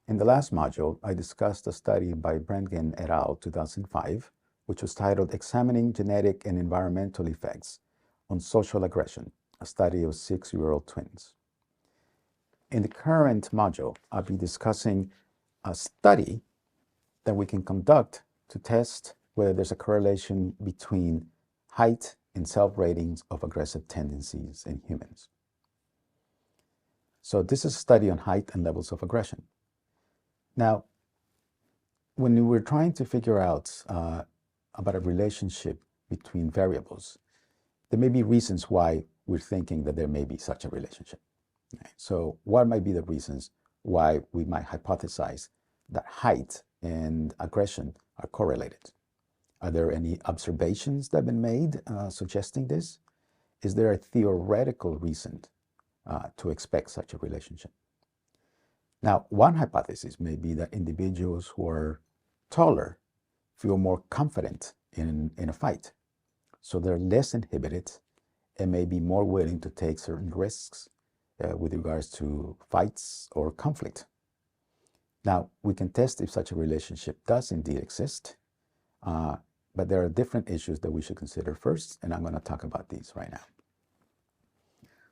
In the last module, I discussed a study by Brengen et al. 2005, which was titled Examining Genetic and Environmental Effects on Social Aggression, a study of 6-year-old twins. In the current module, I'll be discussing a study that we can conduct to test whether there's a correlation between height and self-ratings of aggressive tendencies in humans. So this is a study on height and levels of aggression. Now, when we're trying to figure out about a relationship between variables, there may be reasons why we're thinking that there may be such a relationship. Okay? So what might be the reasons why we might hypothesize that height and aggression are correlated? Are there any observations that have been made suggesting this? Is there a theoretical reason to expect such a relationship? Now, one hypothesis may be that individuals who are taller feel more confident in a fight. So they're less inhibited and may be more willing to take certain risks with regards to fights or conflict. Now, we can test if such a relationship does indeed exist, but there are different issues that we should consider first, and I'm going to talk about these right now.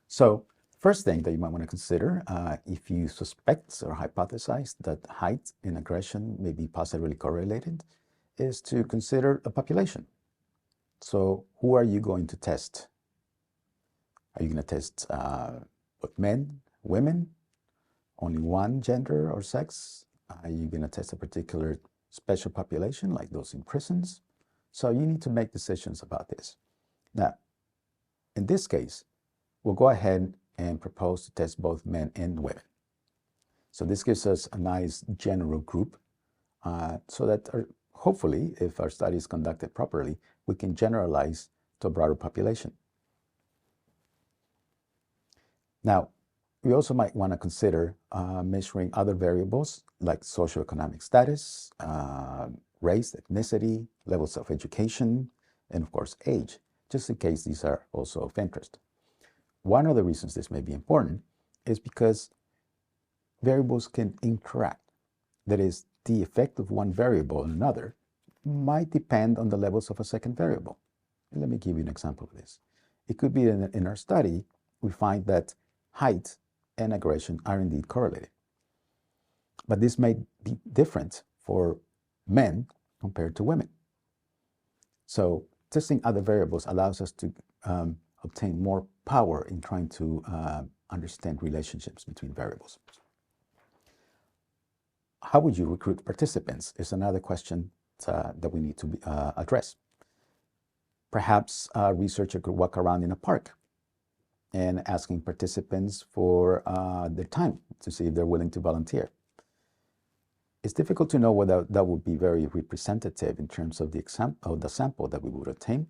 So, first thing that you might want to consider, if you suspect or hypothesize that height and aggression may be possibly correlated, is to consider a population. So who are you going to test? Are you going to test both men, women, only one gender or sex? Are you going to test a particular special population like those in prisons? So you need to make decisions about this. Now, in this case, we'll go ahead and propose to test both men and women. So this gives us a nice general group so that hopefully, if our study is conducted properly, we can generalize to a broader population. Now, we also might want to consider measuring other variables like socioeconomic status, race, ethnicity, levels of education, and of course age, just in case these are also of interest. One of the reasons this may be important is because variables can interact. That is, the effect of one variable on another might depend on the levels of a second variable. Let me give you an example of this. It could be in our study, we find that height and aggression are indeed correlated. But this may be different for men compared to women. So testing other variables allows us to obtain more power in trying to understand relationships between variables. How would you recruit participants is another question that we need to address. Perhaps a researcher could walk around in a park and asking participants for their time to see if they're willing to volunteer. It's difficult to know whether that would be very representative in terms of the sample that we would obtain.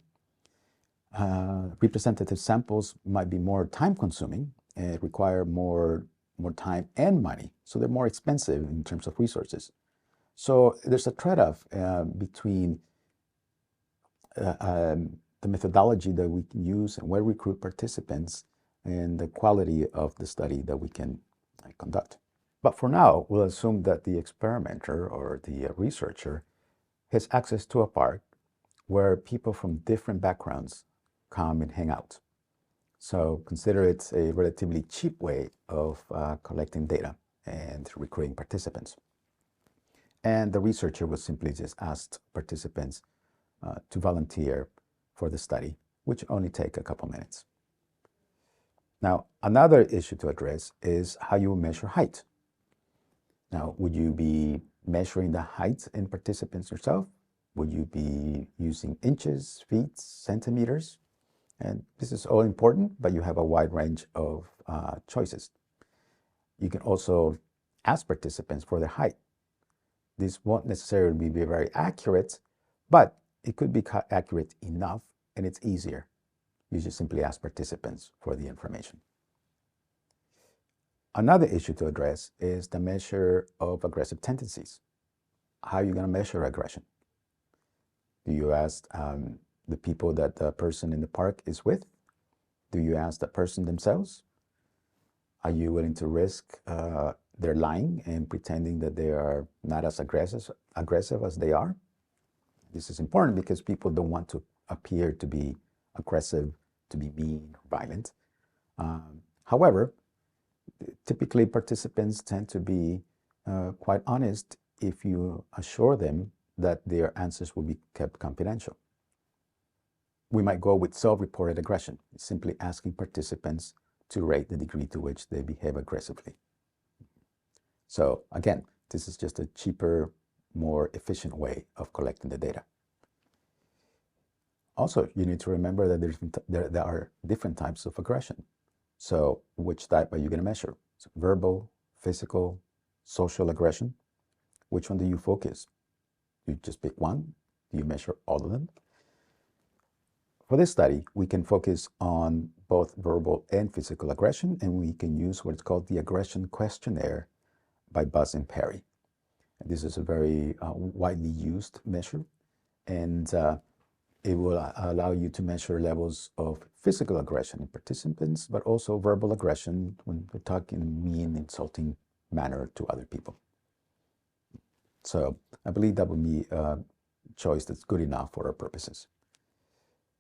Representative samples might be more time-consuming and require more time and money, so they're more expensive in terms of resources. So there's a trade-off between the methodology that we can use and where we recruit participants and the quality of the study that we can conduct. But for now, we'll assume that the experimenter or the researcher has access to a park where people from different backgrounds come and hang out. So consider it a relatively cheap way of collecting data and recruiting participants. And the researcher will simply just ask participants to volunteer for the study, which only take a couple minutes. Now, another issue to address is how you measure height. Now, would you be measuring the height in participants yourself? Would you be using inches, feet, centimeters? And this is all important, but you have a wide range of choices. You can also ask participants for their height. This won't necessarily be very accurate, but it could be accurate enough, and it's easier. You just simply ask participants for the information. Another issue to address is the measure of aggressive tendencies. How are you going to measure aggression? Do you ask the people that the person in the park is with? Do you ask the person themselves? Are you willing to risk they're lying and pretending that they are not as aggressive as they are. This is important because people don't want to appear to be aggressive, to be mean, or violent. However, typically participants tend to be quite honest if you assure them that their answers will be kept confidential. We might go with self-reported aggression, simply asking participants to rate the degree to which they behave aggressively. So again, this is just a cheaper, more efficient way of collecting the data. Also, you need to remember that there are different types of aggression. So which type are you going to measure? So verbal, physical, social aggression? Which one do you focus? You just pick one? Do you measure all of them? For this study, we can focus on both verbal and physical aggression, and we can use what's called the Aggression Questionnaire by Buzz and Perry. And this is a very widely used measure, and it will allow you to measure levels of physical aggression in participants, but also verbal aggression when they talk in a mean, insulting manner to other people. So I believe that would be a choice that's good enough for our purposes.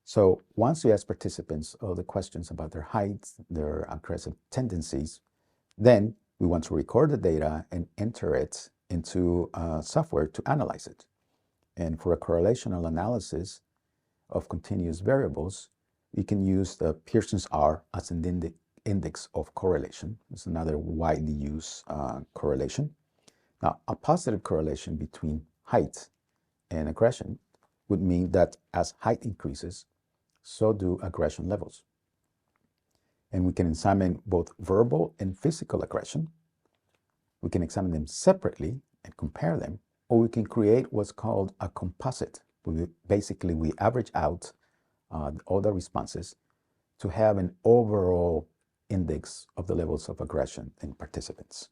So once you ask participants all the questions about their height, their aggressive tendencies, then we want to record the data and enter it into software to analyze it. And for a correlational analysis of continuous variables, we can use the Pearson's R as an index of correlation. It's another widely used correlation. Now, a positive correlation between height and aggression would mean that as height increases, so do aggression levels. And we can examine both verbal and physical aggression. We can examine them separately and compare them, or we can create what's called a composite. Basically, we average out all the responses to have an overall index of the levels of aggression in participants.